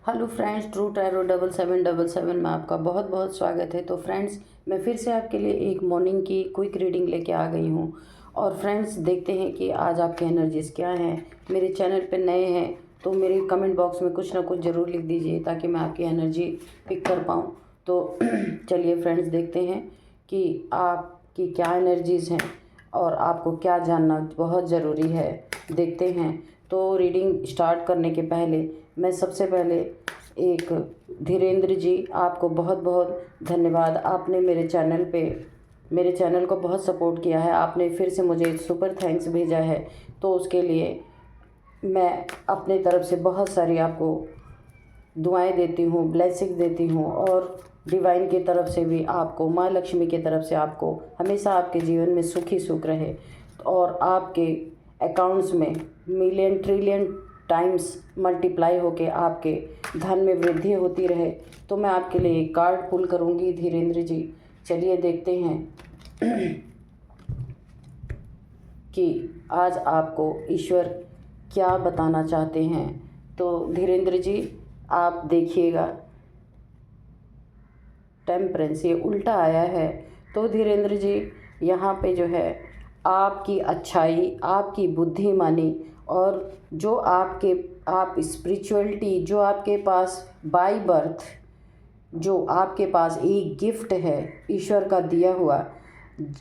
Hello friends, true tarot 7777 में आपका बहुत बहुत स्वागत है। तो फ्रेंड्स, मैं फिर से आपके लिए एक मॉर्निंग की क्विक रीडिंग लेके आ गई हूँ। और फ्रेंड्स, देखते हैं कि आज आपके एनर्जीज़ क्या हैं। मेरे चैनल पे नए हैं तो मेरे कमेंट बॉक्स में कुछ ना कुछ ज़रूर लिख दीजिए ताकि मैं आपकी एनर्जी पिक कर पाऊँ। तो चलिए फ्रेंड्स, देखते हैं कि आपकी क्या एनर्जीज़ हैं और आपको क्या जानना बहुत ज़रूरी है। देखते हैं। तो रीडिंग स्टार्ट करने के पहले मैं सबसे पहले एक धीरेन्द्र जी, आपको बहुत बहुत धन्यवाद। आपने मेरे चैनल को बहुत सपोर्ट किया है। आपने फिर से मुझे सुपर थैंक्स भेजा है, तो उसके लिए मैं अपने तरफ से बहुत सारी आपको दुआएं देती हूँ, ब्लेसिंग देती हूँ। और डिवाइन की तरफ से भी आपको, माँ लक्ष्मी की तरफ से आपको हमेशा आपके जीवन में सुखी सुख रहे और आपके अकाउंट्स में मिलियन ट्रिलियन टाइम्स मल्टीप्लाई होके आपके धन में वृद्धि होती रहे। तो मैं आपके लिए एक कार्ड पुल करूँगी धीरेन्द्र जी। चलिए देखते हैं कि आज आपको ईश्वर क्या बताना चाहते हैं। तो धीरेन्द्र जी, आप देखिएगा, टेम्परेंस ये उल्टा आया है। तो धीरेन्द्र जी, यहाँ पे जो है आपकी अच्छाई, आपकी बुद्धिमानी और जो आप स्पिरिचुअलिटी जो आपके पास बाय बर्थ, जो आपके पास एक गिफ्ट है ईश्वर का दिया हुआ,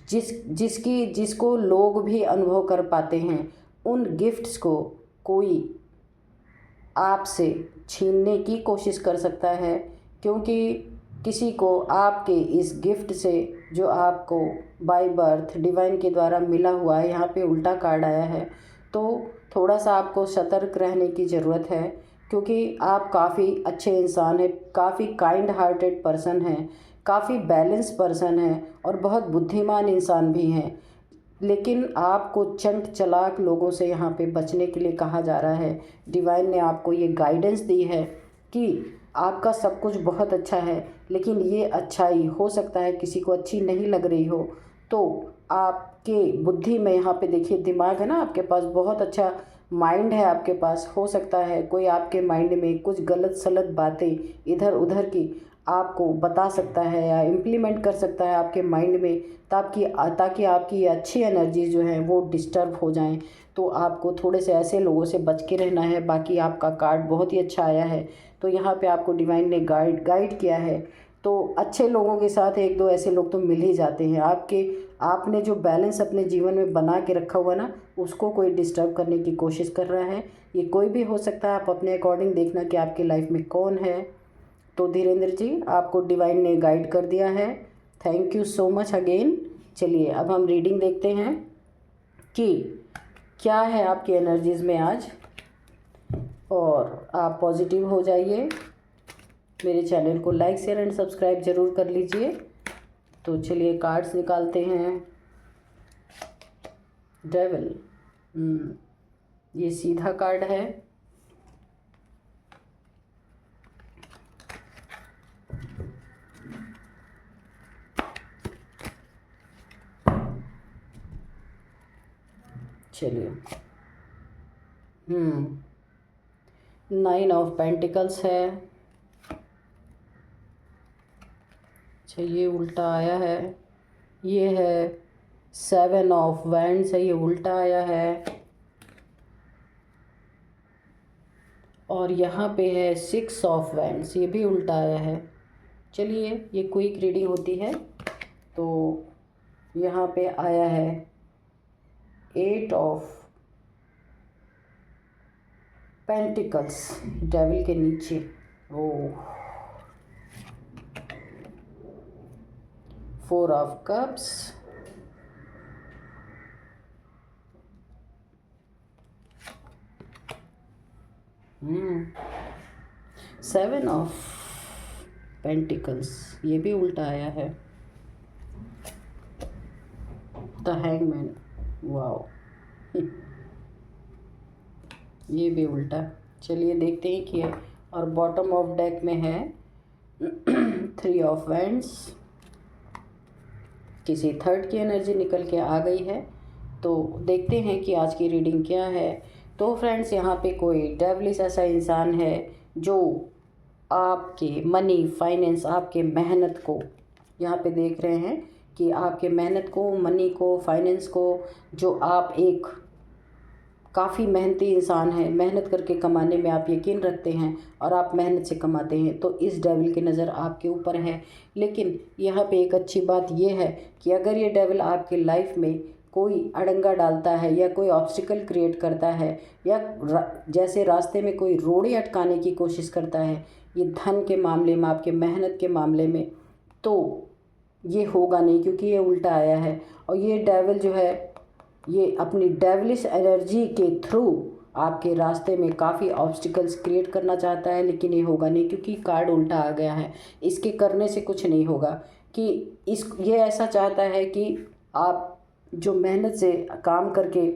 जिसको लोग भी अनुभव कर पाते हैं, उन गिफ्ट्स को कोई आपसे छीनने की कोशिश कर सकता है। क्योंकि किसी को आपके इस गिफ्ट से, जो आपको बाय बर्थ डिवाइन के द्वारा मिला हुआ है, यहाँ पे उल्टा कार्ड आया है, तो थोड़ा सा आपको सतर्क रहने की ज़रूरत है। क्योंकि आप काफ़ी अच्छे इंसान हैं, काफ़ी काइंड हार्टेड पर्सन हैं, काफ़ी बैलेंस पर्सन हैं और बहुत बुद्धिमान इंसान भी हैं। लेकिन आपको चंट चालाक लोगों से यहाँ पे बचने के लिए कहा जा रहा है। डिवाइन ने आपको ये गाइडेंस दी है कि आपका सब कुछ बहुत अच्छा है, लेकिन ये अच्छाई हो सकता है किसी को अच्छी नहीं लग रही हो। तो आपके बुद्धि में, यहाँ पे देखिए दिमाग है ना आपके पास, बहुत अच्छा माइंड है आपके पास। हो सकता है कोई आपके माइंड में कुछ गलत सलत बातें इधर उधर की आपको बता सकता है या इम्प्लीमेंट कर सकता है आपके माइंड में, ताकि आपकी अच्छी एनर्जी जो है वो डिस्टर्ब हो जाएं। तो आपको थोड़े से ऐसे लोगों से बच के रहना है। बाकी आपका कार्ड बहुत ही अच्छा आया है। तो यहाँ पे आपको डिवाइन ने गाइड किया है। तो अच्छे लोगों के साथ एक दो ऐसे लोग तो मिल ही जाते हैं। आपने जो बैलेंस अपने जीवन में बना के रखा हुआ ना, उसको कोई डिस्टर्ब करने की कोशिश कर रहा है। ये कोई भी हो सकता है। आप अपने अकॉर्डिंग देखना कि आपकी लाइफ में कौन है। तो धीरेन्द्र जी, आपको डिवाइन ने गाइड कर दिया है। Thank you so much again. चलिए अब हम रीडिंग देखते हैं कि क्या है आपकी एनर्जीज़ में आज। और आप पॉजिटिव हो जाइए। मेरे चैनल को लाइक शेयर एंड सब्सक्राइब ज़रूर कर लीजिए। तो चलिए कार्ड्स निकालते हैं। डेविल, ये सीधा कार्ड है। चलिए, 9 ऑफ पेंटिकल्स है। अच्छा, ये उल्टा आया है। ये है 7 ऑफ वैंड्स है, ये उल्टा आया है। और यहाँ पे है 6 ऑफ वैंड्स, ये भी उल्टा आया है। चलिए, ये क्विक रीडिंग होती है। तो यहाँ पे आया है 8 ऑफ पेंटिकल्स डेविल के नीचे। ओ, 4 of cups, seven of pentacles, ये भी उल्टा आया है। द हैंगमैन, वाओ, ये भी उल्टा। चलिए देखते हैं कि, और बॉटम ऑफ डेक में है 3 ऑफ वैंड्स। किसी थर्ड की एनर्जी निकल के आ गई है। तो देखते हैं कि आज की रीडिंग क्या है। तो फ्रेंड्स, यहाँ पे कोई डेविलिश ऐसा इंसान है जो आपके मनी, फाइनेंस, आपके मेहनत को, यहाँ पे देख रहे हैं कि आपके मेहनत को, मनी को, फाइनेंस को, जो आप एक काफ़ी मेहनती इंसान हैं, मेहनत करके कमाने में आप यकीन रखते हैं और आप मेहनत से कमाते हैं, तो इस डेविल की नज़र आपके ऊपर है। लेकिन यहाँ पे एक अच्छी बात यह है कि अगर ये डेविल आपके लाइफ में कोई अड़ंगा डालता है या कोई ऑब्स्टिकल क्रिएट करता है या जैसे रास्ते में कोई रोड़े अटकाने की कोशिश करता है, ये धन के मामले में, आपके मेहनत के मामले में, तो ये होगा नहीं, क्योंकि ये उल्टा आया है। और ये डेविल जो है, ये अपनी डेविलिश एनर्जी के थ्रू आपके रास्ते में काफ़ी ऑब्स्टिकल्स क्रिएट करना चाहता है, लेकिन ये होगा नहीं, क्योंकि कार्ड उल्टा आ गया है। इसके करने से कुछ नहीं होगा कि ये ऐसा चाहता है कि आप जो मेहनत से काम करके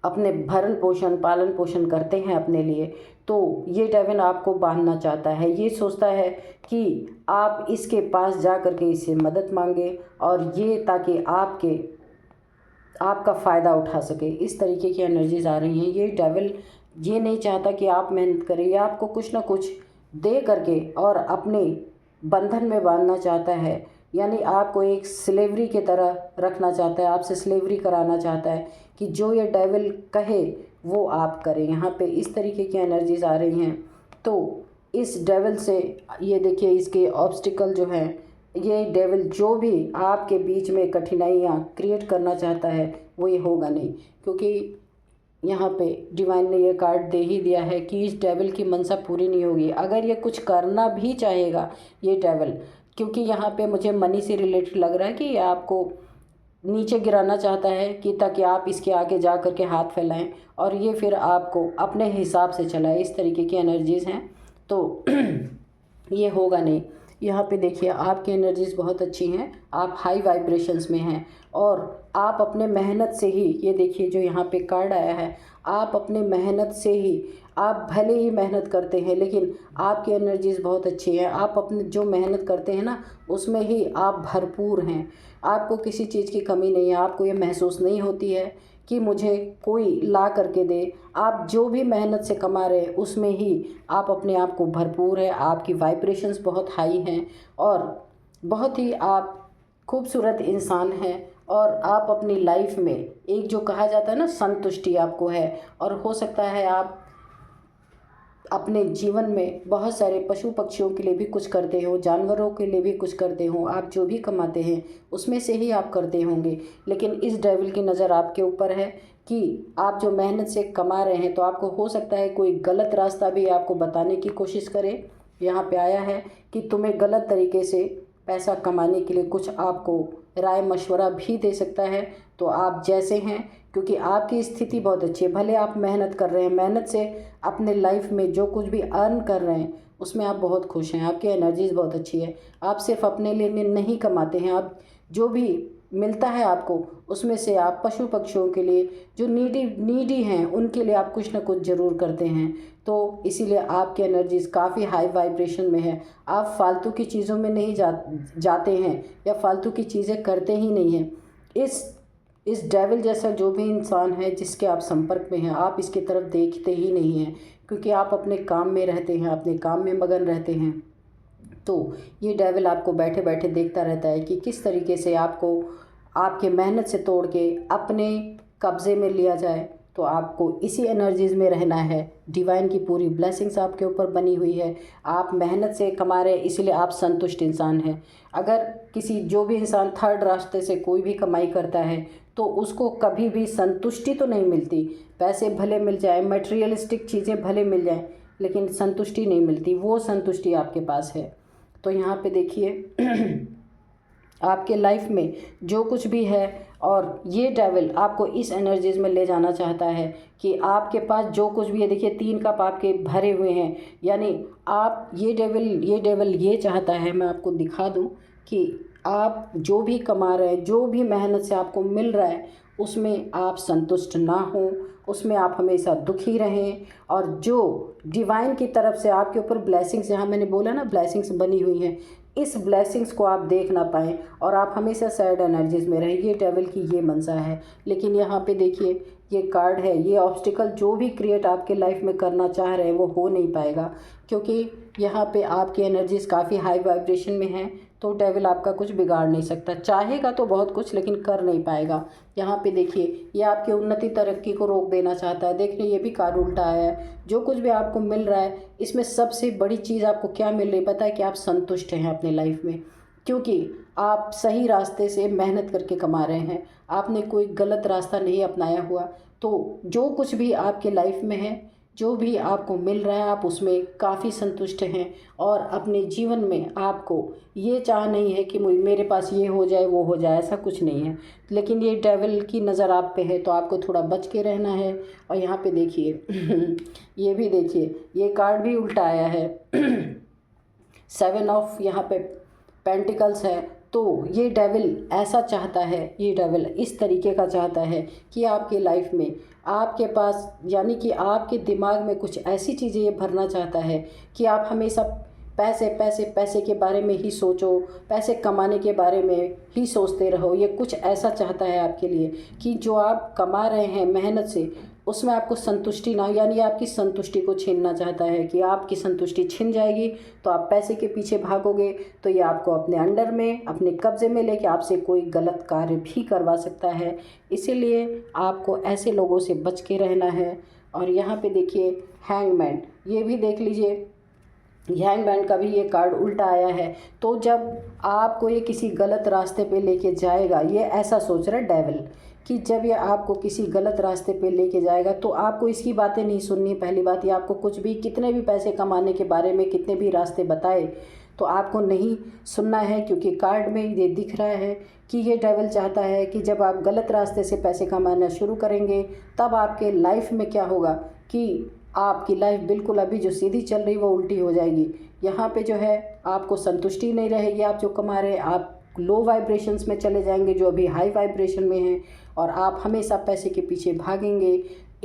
अपने भरण पोषण, पालन पोषण करते हैं अपने लिए, तो ये डेविल आपको बांधना चाहता है। ये सोचता है कि आप इसके पास जा कर के इससे मदद मांगे और ये ताकि आपका फ़ायदा उठा सके। इस तरीके की एनर्जीज आ रही हैं। ये डेविल ये नहीं चाहता कि आप मेहनत करें, या आपको कुछ ना कुछ दे करके और अपने बंधन में बांधना चाहता है, यानी आपको एक स्लेवरी की तरह रखना चाहता है, आपसे स्लेवरी कराना चाहता है कि जो ये डेविल कहे वो आप करें। यहाँ पे इस तरीके की एनर्जीज आ रही हैं। तो इस डेविल से ये देखिए, इसके ऑब्स्टिकल जो हैं, ये डेविल जो भी आपके बीच में कठिनाइयाँ क्रिएट करना चाहता है वो ये होगा नहीं, क्योंकि यहाँ पे डिवाइन ने ये कार्ड दे ही दिया है कि इस डेविल की मनसा पूरी नहीं होगी। अगर ये कुछ करना भी चाहेगा ये डेविल, क्योंकि यहाँ पे मुझे मनी से रिलेटेड लग रहा है कि ये आपको नीचे गिराना चाहता है कि ताकि आप इसके आगे जा कर के हाथ फैलाएं और ये फिर आपको अपने हिसाब से चलाए। इस तरीके की एनर्जीज़ हैं, तो ये होगा नहीं। यहाँ पे देखिए, आपकी एनर्जीज़ बहुत अच्छी हैं, आप हाई वाइब्रेशंस में हैं और आप अपने मेहनत से ही, ये देखिए जो यहाँ पे कार्ड आया है, आप अपने मेहनत से ही, आप भले ही मेहनत करते हैं लेकिन आपकी एनर्जीज़ बहुत अच्छी है। आप अपने जो मेहनत करते हैं ना, उसमें ही आप भरपूर हैं, आपको किसी चीज़ की कमी नहीं है। आपको ये महसूस नहीं होती है कि मुझे कोई ला करके दे। आप जो भी मेहनत से कमा रहे हैं उसमें ही आप अपने आप को भरपूर है। आपकी वाइब्रेशंस बहुत हाई हैं और बहुत ही आप खूबसूरत इंसान हैं और आप अपनी लाइफ में एक जो कहा जाता है ना, संतुष्टि आपको है। और हो सकता है आप अपने जीवन में बहुत सारे पशु पक्षियों के लिए भी कुछ करते हो, जानवरों के लिए भी कुछ करते हो। आप जो भी कमाते हैं उसमें से ही आप करते होंगे, लेकिन इस डेविल की नज़र आपके ऊपर है कि आप जो मेहनत से कमा रहे हैं, तो आपको हो सकता है कोई गलत रास्ता भी आपको बताने की कोशिश करे। यहाँ पे आया है कि तुम्हें गलत तरीके से पैसा कमाने के लिए कुछ आपको राय मशवरा भी दे सकता है। तो आप जैसे हैं, क्योंकि आपकी स्थिति बहुत अच्छी है, भले आप मेहनत कर रहे हैं, मेहनत से अपने लाइफ में जो कुछ भी अर्न कर रहे हैं उसमें आप बहुत खुश हैं, आपकी एनर्जीज़ बहुत अच्छी है। आप सिर्फ अपने लिए नहीं कमाते हैं, आप जो भी मिलता है आपको उसमें से आप पशु पक्षियों के लिए, जो नीडी हैं, उनके लिए आप कुछ ना कुछ ज़रूर करते हैं। तो इसीलिए आपकी एनर्जीज़ काफ़ी हाई वाइब्रेशन में है। आप फालतू की चीज़ों में नहीं जाते हैं या फालतू की चीज़ें करते ही नहीं हैं। इस डेविल जैसा जो भी इंसान है जिसके आप संपर्क में हैं, आप इसकी तरफ देखते ही नहीं हैं, क्योंकि आप अपने काम में रहते हैं, अपने काम में मगन रहते हैं। तो ये डेविल आपको बैठे बैठे देखता रहता है कि किस तरीके से आपको आपके मेहनत से तोड़ के अपने कब्ज़े में लिया जाए। तो आपको इसी एनर्जीज़ में रहना है। डिवाइन की पूरी ब्लेसिंग्स आपके ऊपर बनी हुई है। आप मेहनत से कमा रहे हैं, इसलिए आप संतुष्ट इंसान हैं। अगर जो भी इंसान थर्ड रास्ते से कोई भी कमाई करता है तो उसको कभी भी संतुष्टि तो नहीं मिलती। पैसे भले मिल जाए, मटेरियलिस्टिक चीज़ें भले मिल जाएं, लेकिन संतुष्टि नहीं मिलती। वो संतुष्टि आपके पास है। तो यहाँ पे देखिए आपके लाइफ में जो कुछ भी है, और ये डेविल आपको इस एनर्जीज़ में ले जाना चाहता है कि आपके पास जो कुछ भी है, देखिए 3 कप आपके भरे हुए हैं, यानी आप ये डेविल ये चाहता है, मैं आपको दिखा दूं कि आप जो भी कमा रहे हैं, जो भी मेहनत से आपको मिल रहा है, उसमें आप संतुष्ट ना हो, उसमें आप हमेशा दुखी रहें। और जो डिवाइन की तरफ से आपके ऊपर ब्लेसिंग्स, यहाँ मैंने बोला ना ब्लेसिंग्स बनी हुई हैं, इस ब्लेसिंग्स को आप देख ना पाएँ और आप हमेशा सैड एनर्जीज़ में रहें। ये डेविल की ये मंशा है। लेकिन यहाँ पे देखिए, ये कार्ड है, ये ऑब्स्टिकल जो भी क्रिएट आपके लाइफ में करना चाह रहे हैं वो हो नहीं पाएगा, क्योंकि यहाँ पे आपकी एनर्जीज काफ़ी हाई वाइब्रेशन में हैं। तो डेविल आपका कुछ बिगाड़ नहीं सकता, चाहेगा तो बहुत कुछ लेकिन कर नहीं पाएगा। यहाँ पे देखिए ये आपकी उन्नति तरक्की को रोक देना चाहता है। देखिए ये भी कार्ड उल्टा आया है। जो कुछ भी आपको मिल रहा है इसमें सबसे बड़ी चीज़ आपको क्या मिल रही है पता है? कि आप संतुष्ट हैं अपने लाइफ में, क्योंकि आप सही रास्ते से मेहनत करके कमा रहे हैं, आपने कोई गलत रास्ता नहीं अपनाया हुआ। तो जो कुछ भी आपके लाइफ में है, जो भी आपको मिल रहा है आप उसमें काफ़ी संतुष्ट हैं, और अपने जीवन में आपको ये चाह नहीं है कि मेरे पास ये हो जाए वो हो जाए, ऐसा कुछ नहीं है। लेकिन ये डेविल की नज़र आप पे है तो आपको थोड़ा बच के रहना है। और यहाँ पे देखिए ये भी देखिए ये कार्ड भी उल्टा आया है 7 ऑफ यहाँ पे पेंटिकल्स है। तो ये डेविल ऐसा चाहता है, ये डेविल इस तरीके का चाहता है कि आपके लाइफ में आपके पास यानी कि आपके दिमाग में कुछ ऐसी चीज़ें ये भरना चाहता है कि आप हमेशा पैसे पैसे पैसे के बारे में ही सोचो, पैसे कमाने के बारे में ही सोचते रहो। ये कुछ ऐसा चाहता है आपके लिए कि जो आप कमा रहे हैं मेहनत से उसमें आपको संतुष्टि ना हो, यानी आपकी संतुष्टि को छीनना चाहता है कि आपकी संतुष्टि छिन जाएगी तो आप पैसे के पीछे भागोगे तो ये आपको अपने अंडर में अपने कब्ज़े में लेके आपसे कोई गलत कार्य भी करवा सकता है। इसीलिए आपको ऐसे लोगों से बच के रहना है। और यहाँ पे देखिए हैंगमैन, ये भी देख लीजिए, हैंगमैन का भी ये कार्ड उल्टा आया है। तो जब आपको ये किसी गलत रास्ते पे लेके जाएगा, ये ऐसा सोच रहा है डेविल कि जब ये आपको किसी गलत रास्ते पे लेके जाएगा तो आपको इसकी बातें नहीं सुननी। पहली बात, ये आपको कुछ भी कितने भी पैसे कमाने के बारे में कितने भी रास्ते बताए तो आपको नहीं सुनना है, क्योंकि कार्ड में ये दिख रहा है कि ये डेविल चाहता है कि जब आप गलत रास्ते से पैसे कमाना शुरू करेंगे तब आपके लाइफ में क्या होगा कि आपकी लाइफ बिल्कुल अभी जो सीधी चल रही वो उल्टी हो जाएगी। यहाँ पे जो है आपको संतुष्टि नहीं रहेगी, आप जो कमा रहे हैं आप लो वाइब्रेशंस में चले जाएंगे जो अभी हाई वाइब्रेशन में हैं, और आप हमेशा पैसे के पीछे भागेंगे।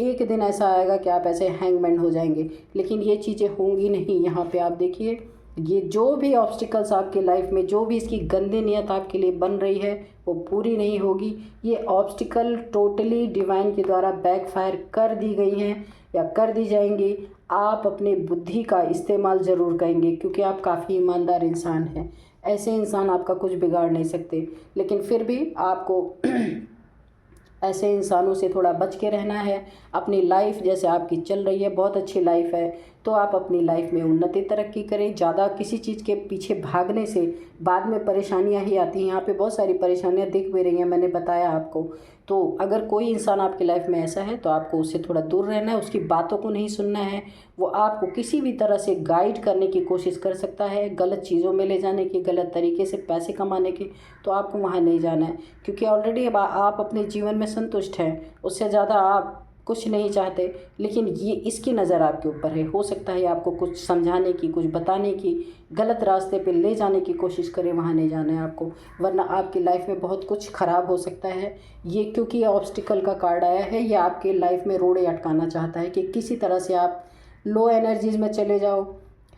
एक दिन ऐसा आएगा कि आप ऐसे हैंगमैन हो जाएंगे, लेकिन ये चीज़ें होंगी नहीं। यहाँ पे आप देखिए ये जो भी ऑब्स्टिकल्स आपके लाइफ में, जो भी इसकी गंदी नीयत आपके लिए बन रही है वो पूरी नहीं होगी। ये ऑब्स्टिकल टोटली डिवाइन के द्वारा बैकफायर कर दी गई हैं या कर दी जाएंगी। आप अपने बुद्धि का इस्तेमाल ज़रूर करेंगे, क्योंकि आप काफ़ी ईमानदार इंसान हैं। ऐसे इंसान आपका कुछ बिगाड़ नहीं सकते, लेकिन फिर भी आपको ऐसे इंसानों से थोड़ा बच के रहना है। अपनी लाइफ जैसे आपकी चल रही है बहुत अच्छी लाइफ है, तो आप अपनी लाइफ में उन्नति तरक्की करें। ज़्यादा किसी चीज़ के पीछे भागने से बाद में परेशानियां ही आती हैं। यहाँ पे बहुत सारी परेशानियां दिख भी रही हैं, मैंने बताया आपको। तो अगर कोई इंसान आपकी लाइफ में ऐसा है तो आपको उससे थोड़ा दूर रहना है, उसकी बातों को नहीं सुनना है। वो आपको किसी भी तरह से गाइड करने की कोशिश कर सकता है, गलत चीज़ों में ले जाने की, गलत तरीके से पैसे कमाने की, तो आपको वहाँ नहीं जाना है, क्योंकि ऑलरेडी अब आप अपने जीवन में संतुष्ट हैं। उससे ज़्यादा आप कुछ नहीं चाहते, लेकिन ये इसकी नज़र आपके ऊपर है। हो सकता है आपको कुछ समझाने की, कुछ बताने की, गलत रास्ते पे ले जाने की कोशिश करे, वहाँ नहीं जाना है आपको, वरना आपकी लाइफ में बहुत कुछ ख़राब हो सकता है। ये क्योंकि ये ऑब्स्टिकल का कार्ड आया है, ये आपके लाइफ में रोड़े अटकाना चाहता है कि किसी तरह से आप लो एनर्जीज में चले जाओ,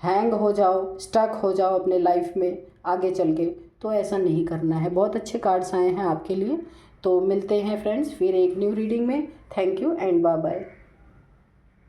हैंग हो जाओ, स्टक हो जाओ अपने लाइफ में आगे चल के। तो ऐसा नहीं करना है। बहुत अच्छे कार्ड्स आए हैं आपके लिए। तो मिलते हैं फ्रेंड्स फिर एक न्यू रीडिंग में। Thank you and bye bye.